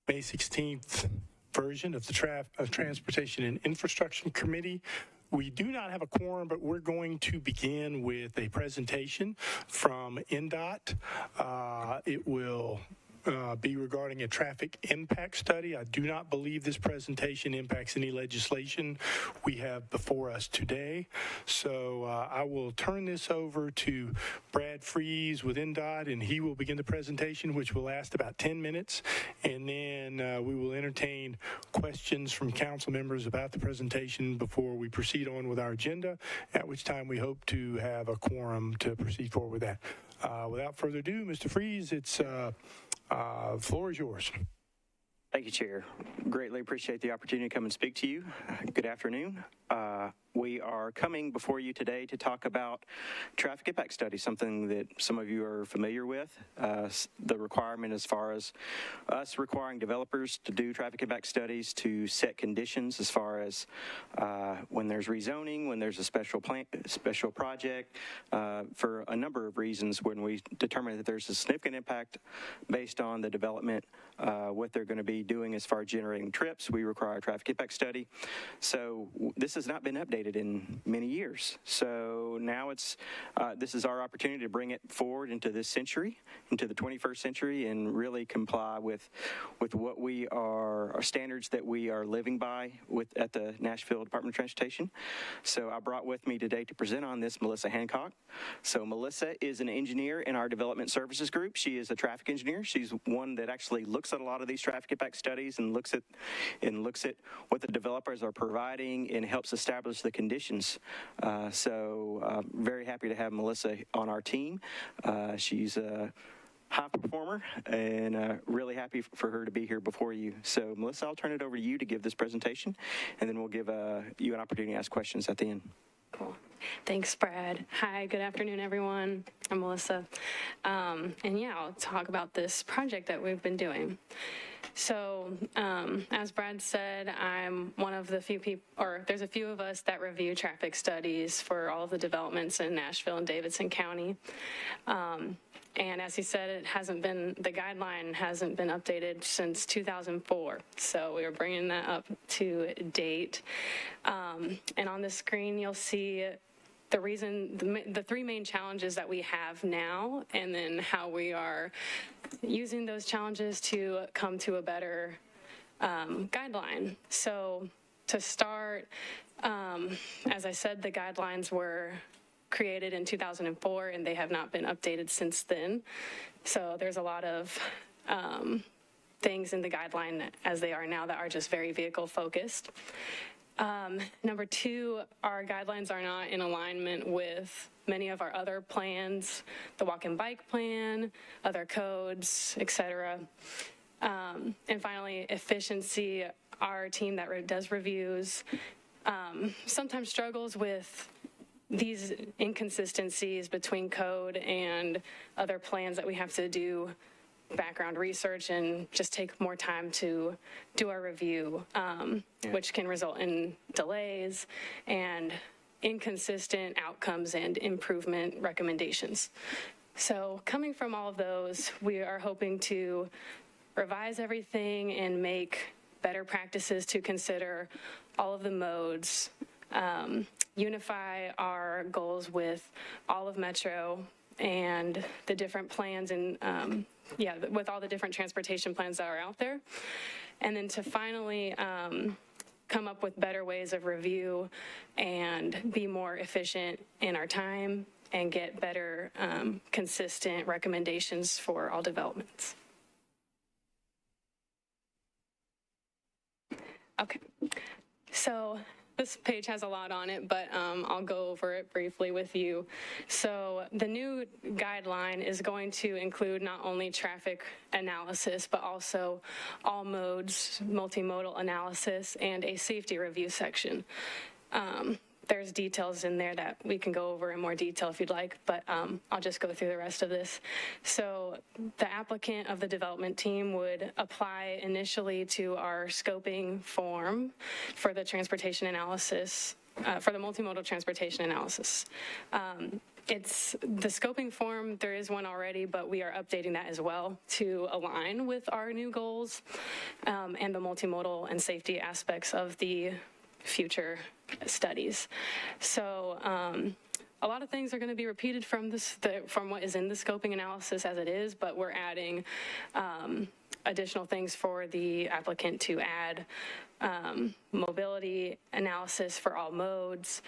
May 16th version of the Transportation and Infrastructure Committee. We do not have a quorum, but we're going to begin with a presentation from NDOT. It will be regarding a traffic impact study. I do not believe this presentation impacts any legislation we have before us today. So I will turn this over to Brad Freeze with NDOT, and he will begin the presentation, which will last about 10 minutes. And then we will entertain questions from council members about the presentation before we proceed on with our agenda, at which time we hope to have a quorum to proceed forward with that. Without further ado, Mr. Freeze, the floor is yours. Thank you, Chair. Greatly appreciate the opportunity to come and speak to you. Good afternoon. We are coming before you today to talk about traffic impact study, something that some of you are familiar with. The requirement as far as us requiring developers to do traffic impact studies to set conditions as far as when there's rezoning, when there's a special project, for a number of reasons. When we determine that there's a significant impact based on the development, what they're going to be doing as far as generating trips, we require a traffic impact study. So this has not been updated in many years. So now this is our opportunity to bring it forward into this century, into the 21st century, and really comply with what we are, our standards that we are living by at the Nashville Department of Transportation. So I brought with me today to present on this Melissa Hancock. So Melissa is an engineer in our development services group. She is a traffic engineer. She's one that actually looks at a lot of these traffic impact studies and looks at what the developers are providing and helps establish the conditions. Very happy to have Melissa on our team. She's a high performer, and really happy for her to be here before you. So Melissa, I'll turn it over to you to give this presentation, and then we'll give you an opportunity to ask questions at the end. Cool. Thanks, Brad. Hi, good afternoon, everyone. I'm Melissa. And yeah, I'll talk about this project that we've been doing. So, as Brad said, I'm one of the few people, or there's a few of us that review traffic studies for all of the developments in Nashville and Davidson County. And as he said, the guideline hasn't been updated since 2004. So we are bringing that up to date. And on the screen, you'll see the three main challenges that we have now, and then how we are using those challenges to come to a better guideline. So to start, as I said, the guidelines were created in 2004, and they have not been updated since then. So there's a lot of things in the guideline as they are now that are just very vehicle focused. Number two, our guidelines are not in alignment with many of our other plans, the walk and bike plan, other codes, etc. And finally, efficiency. Our team that does reviews sometimes struggles with these inconsistencies between code and other plans that we have to do background research and just take more time to do our review, which can result in delays and inconsistent outcomes and improvement recommendations. So coming from all of those, we are hoping to revise everything and make better practices to consider all of the modes, unify our goals with all of Metro and the different plans and with all the different transportation plans that are out there. And then to finally come up with better ways of review and be more efficient in our time and get better consistent recommendations for all developments. Okay, so this page has a lot on it, but I'll go over it briefly with you. So the new guideline is going to include not only traffic analysis, but also all modes, multimodal analysis, and a safety review section. There's details in there that we can go over in more detail if you'd like, but I'll just go through the rest of this. So the applicant of the development team would apply initially to our scoping form for the transportation analysis, for the multimodal transportation analysis. it's the scoping form, there is one already, but we are updating that as well to align with our new goals and the multimodal and safety aspects of the future studies. So a lot of things are going to be repeated from from what is in the scoping analysis as it is, but we're adding additional things for the applicant to add mobility analysis for all modes,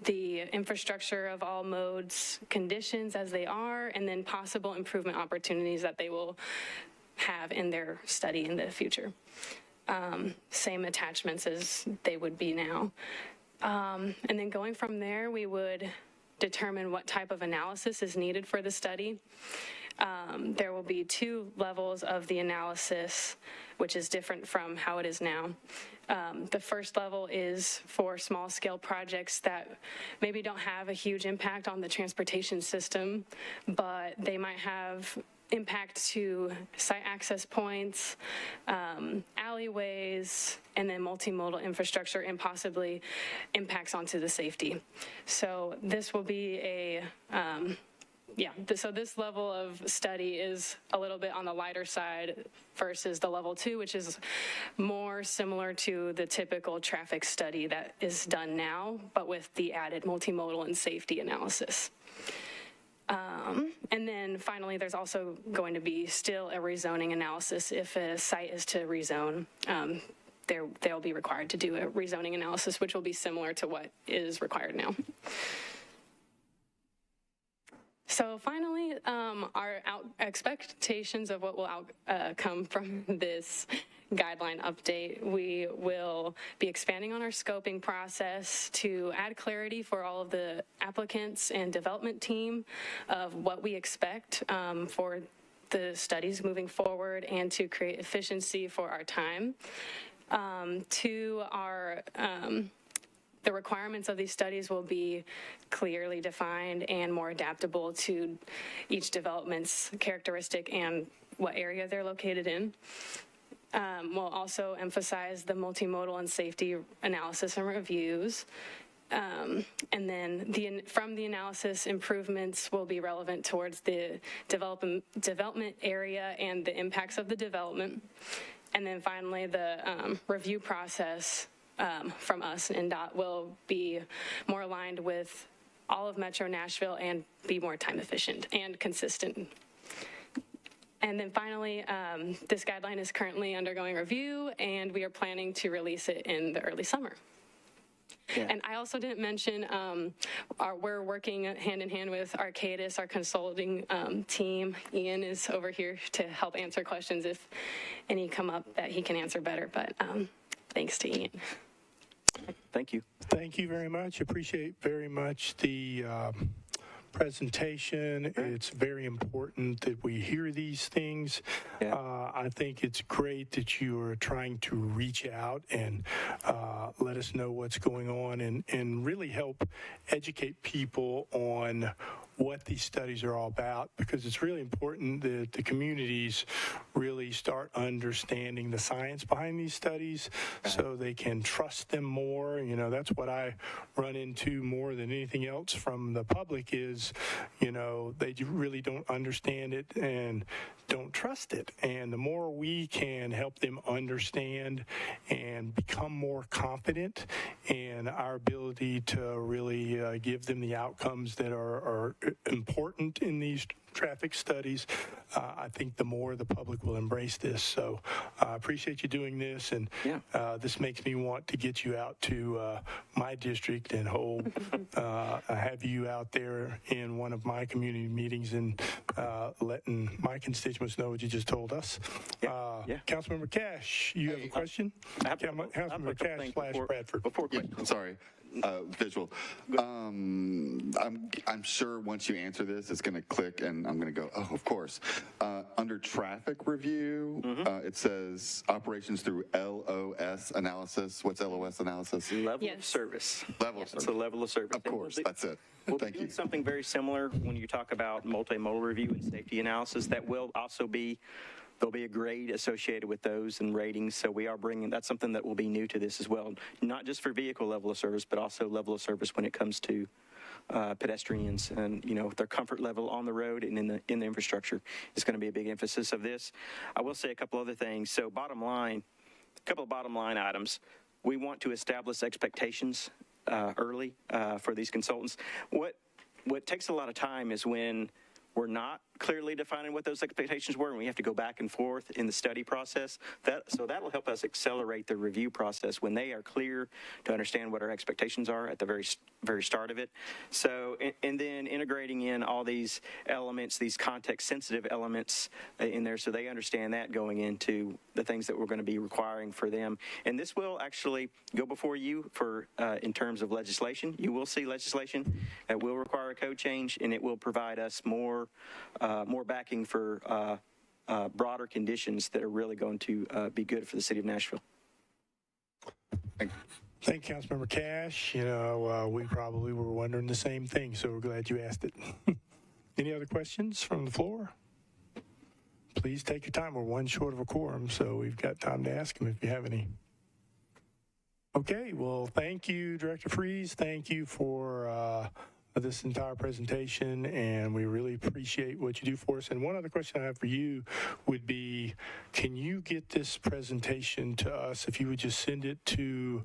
the infrastructure of all modes, conditions as they are, and then possible improvement opportunities that they will have in their study in the future. Same attachments as they would be now. And then going from there, we would determine what type of analysis is needed for the study. There will be 2 levels of the analysis, which is different from how it is now. The first level is for small-scale projects that maybe don't have a huge impact on the transportation system, but they might have impact to site access points, alleyways, and then multimodal infrastructure, and possibly impacts onto the safety. So this will be so this level of study is a little bit on the lighter side versus the level 2, which is more similar to the typical traffic study that is done now, but with the added multimodal and safety analysis. And then finally, there's also going to be still a rezoning analysis. If a site is to rezone, they'll be required to do a rezoning analysis, which will be similar to what is required now. So finally, our expectations of what will come from this guideline update. We will be expanding on our scoping process to add clarity for all of the applicants and development team of what we expect for the studies moving forward, and to create efficiency for our time. The requirements of these studies will be clearly defined and more adaptable to each development's characteristic and what area they're located in. We'll also emphasize the multimodal and safety analysis and reviews. And then from the analysis, improvements will be relevant towards the development area and the impacts of the development. And then finally, the review process from us and NDOT will be more aligned with all of Metro Nashville and be more time efficient and consistent. And then finally, this guideline is currently undergoing review, and we are planning to release it in the early summer. Yeah. And I also didn't mention, we're working hand in hand with Arcadis, our consulting team. Ian is over here to help answer questions if any come up that he can answer better, but thanks to Ian. Thank you. Thank you very much. Appreciate very much the presentation. It's very important that we hear these things. Yeah. I think it's great that you are trying to reach out and let us know what's going on and really help educate people on what these studies are all about, because it's really important that the communities really start understanding the science behind these studies so they can trust them more. You know, that's what I run into more than anything else from the public is, you know, they really don't understand it and don't trust it. And the more we can help them understand and become more confident in our ability to really give them the outcomes that are important in these traffic studies, I think the more the public will embrace this. So I appreciate you doing this, and this makes me want to get you out to my district and have you out there in one of my community meetings and letting my constituents know what you just told us. Councilmember Cash, you have a question? Councilmember Cash / Bradford. I'm sorry. Visual. I'm sure once you answer this, it's going to click, and I'm going to go, oh, of course. Under traffic review, it says operations through LOS analysis. What's LOS analysis? Level of service. Level of service. It's the level of service. Of course, that's it. We'll Thank be you. doing something very similar when you talk about multimodal review and safety analysis. That will also be, there'll be a grade associated with those and ratings. So we are bringing, that's something that will be new to this as well. Not just for vehicle level of service, but also level of service when it comes to pedestrians and, their comfort level on the road and in the infrastructure is going to be a big emphasis of this. I will say a couple other things. So a couple of bottom line items. We want to establish expectations early for these consultants. What takes a lot of time is when we're not clearly defining what those expectations were, and we have to go back and forth in the study process. So that'll help us accelerate the review process when they are clear to understand what our expectations are at the very start of it. So, and then integrating in all these elements, these context-sensitive elements in there, so they understand that going into the things that we're going to be requiring for them. And this will actually go before you for in terms of legislation. You will see legislation that will require a code change, and it will provide us more backing for broader conditions that are really going to be good for the city of Nashville. Thank you, Councilmember Cash. We probably were wondering the same thing, so we're glad you asked it. Any other questions from the floor? Please take your time. We're one short of a quorum, so we've got time to ask them if you have any. Okay, well, thank you, Director Freeze. Thank you for this entire presentation, and we really appreciate what you do for us. And one other question I have for you would be, can you get this presentation to us, if you would just send it to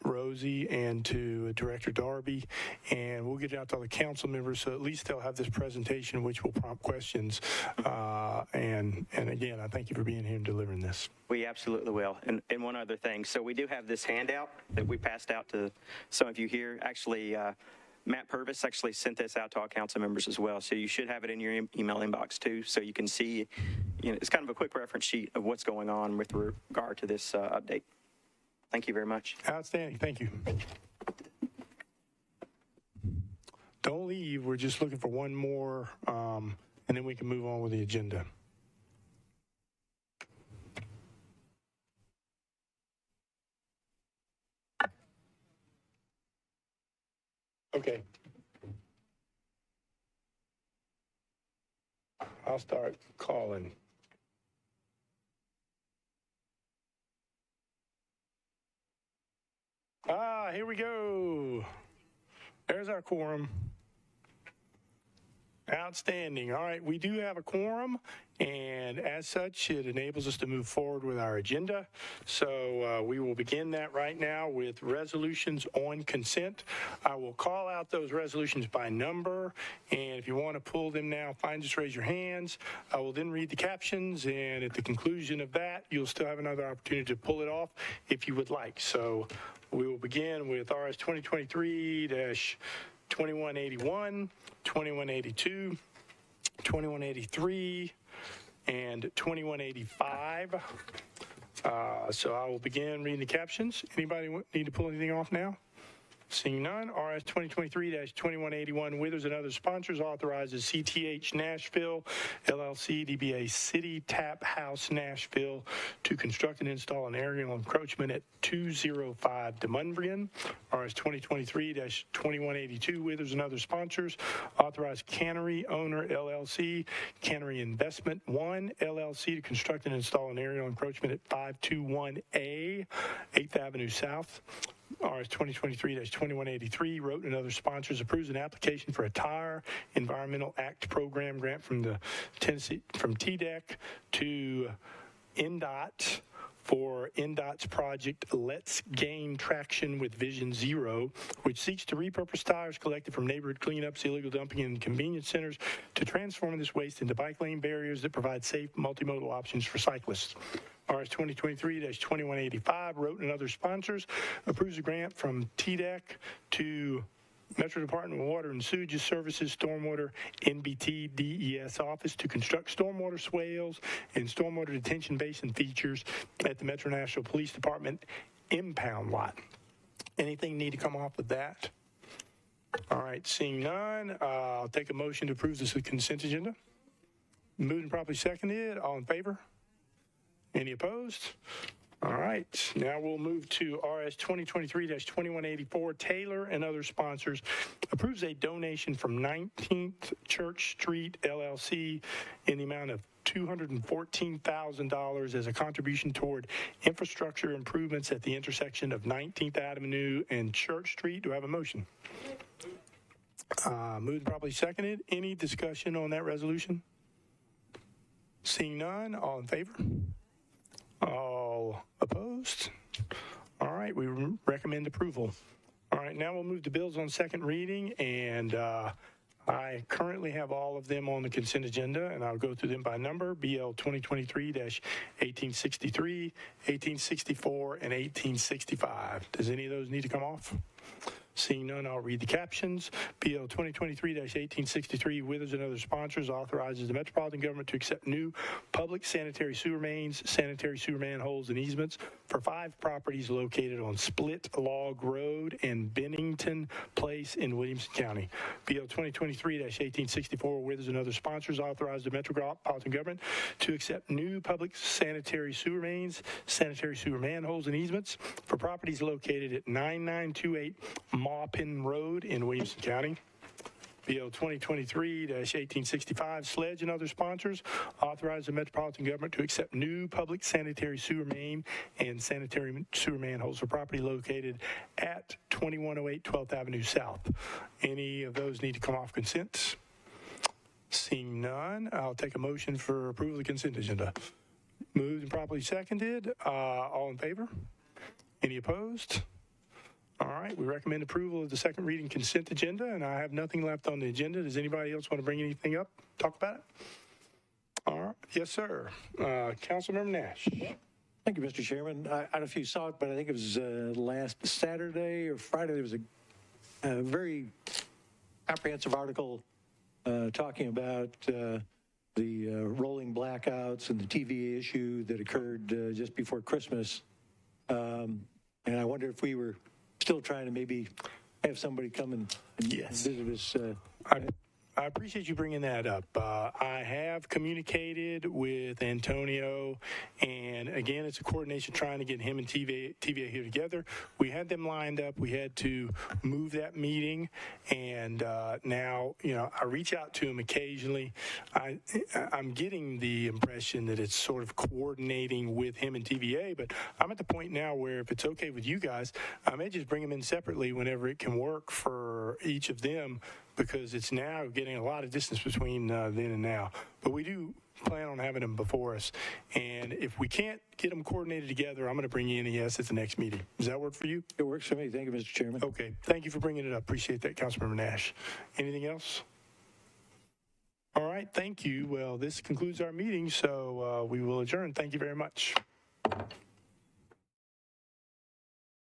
Rosie and to Director Darby, and we'll get it out to all the council members, so at least they'll have this presentation, which will prompt questions. And again, I thank you for being here and delivering this. We absolutely will. And one other thing, so we do have this handout that we passed out to some of you here. Actually, Matt Purvis actually sent this out to all council members as well, so you should have it in your email inbox too, so you can see, it's kind of a quick reference sheet of what's going on with regard to this update. Thank you very much. Outstanding. Thank you. Don't leave. We're just looking for one more, and then we can move on with the agenda. Okay. I'll start calling. Here we go. There's our quorum. Outstanding. All right, we do have a quorum, and as such, it enables us to move forward with our agenda. So we will begin that right now with resolutions on consent. I will call out those resolutions by number, and if you want to pull them now, fine, just raise your hands. I will then read the captions, and at the conclusion of that, you'll still have another opportunity to pull it off if you would like. So we will begin with RS 2023-2181, 2182, 2183, and 2185. So I will begin reading the captions. Anybody need to pull anything off now? Seeing none, RS 2023-2181, Withers and other sponsors, authorizes CTH Nashville, LLC, DBA City Tap House Nashville, to construct and install an aerial encroachment at 205 Demonbreun. RS 2023-2182, Withers and other sponsors, authorize Cannery Owner, LLC, Cannery Investment 1, LLC, to construct and install an aerial encroachment at 521A, 8th Avenue South. RS 2023-2183, wrote and other sponsors, approves an application for a Tire Environmental Act program grant from TDEC to NDOT for NDOT's project Let's Gain Traction with Vision Zero, which seeks to repurpose tires collected from neighborhood cleanups, illegal dumping, and convenience centers to transform this waste into bike lane barriers that provide safe multimodal options for cyclists. RS 2023-2185, wrote and other sponsors, approves a grant from TDEC to Metropolitan Water and Sewage Services Stormwater NBT DES office to construct stormwater swales and stormwater detention basin features at the Metro Nashville Police Department impound lot. Anything need to come off with that? All right, seeing none, I'll take a motion to approve this consent agenda. Moved and properly seconded. All in favor? Any opposed? All right, now we'll move to RS 2023-2184, Taylor and other sponsors, approves a donation from 19th Church Street, LLC, in the amount of $214,000 as a contribution toward infrastructure improvements at the intersection of 19th Avenue and Church Street. Do I have a motion? Moved and properly seconded. Any discussion on that resolution? Seeing none, all in favor? All opposed? All right, we recommend approval. All right, now we'll move to bills on second reading, and I currently have all of them on the consent agenda, and I'll go through them by number: BL 2023-1863, 1864, and 1865. Does any of those need to come off? Seeing none, I'll read the captions. BL 2023-1863, Withers and other sponsors, authorizes the Metropolitan government to accept new public sanitary sewer mains, sanitary sewer manholes, and easements for 5 properties located on Split Log Road and Bennington Place in Williamson County. BL 2023-1864, Withers and other sponsors, authorizes the Metropolitan government to accept new public sanitary sewer mains, sanitary sewer manholes, and easements for properties located at 9928 Maupin Road in Williamson County. BL 2023-1865, Sledge and other sponsors, authorize the Metropolitan government to accept new public sanitary sewer main and sanitary sewer manholes for property located at 2108 12th Avenue South. Any of those need to come off consent? Seeing none, I'll take a motion for approval of the consent agenda. Moved and properly seconded. All in favor? Any opposed? All right, we recommend approval of the second reading consent agenda, and I have nothing left on the agenda. Does anybody else want to bring anything up, talk about it? All right, yes, sir. Councilmember Nash. Thank you, Mr. Chairman. I don't know if you saw it, but I think it was last Saturday or Friday, there was a very comprehensive article talking about the rolling blackouts and the TVA issue that occurred just before Christmas. And I wonder if we were still trying to maybe have somebody come and visit us. I appreciate you bringing that up. I have communicated with Antonio, and again, it's a coordination trying to get him and TVA here together. We had them lined up. We had to move that meeting, and now, I reach out to him occasionally. I'm getting the impression that it's sort of coordinating with him and TVA, but I'm at the point now where if it's okay with you guys, I may just bring them in separately whenever it can work for each of them, because it's now getting a lot of distance between then and now. But we do plan on having them before us. And if we can't get them coordinated together, I'm going to bring NES at the next meeting. Does that work for you? It works for me. Thank you, Mr. Chairman. Okay. Thank you for bringing it up. Appreciate that, Councilmember Nash. Anything else? All right. Thank you. Well, this concludes our meeting, so we will adjourn. Thank you very much.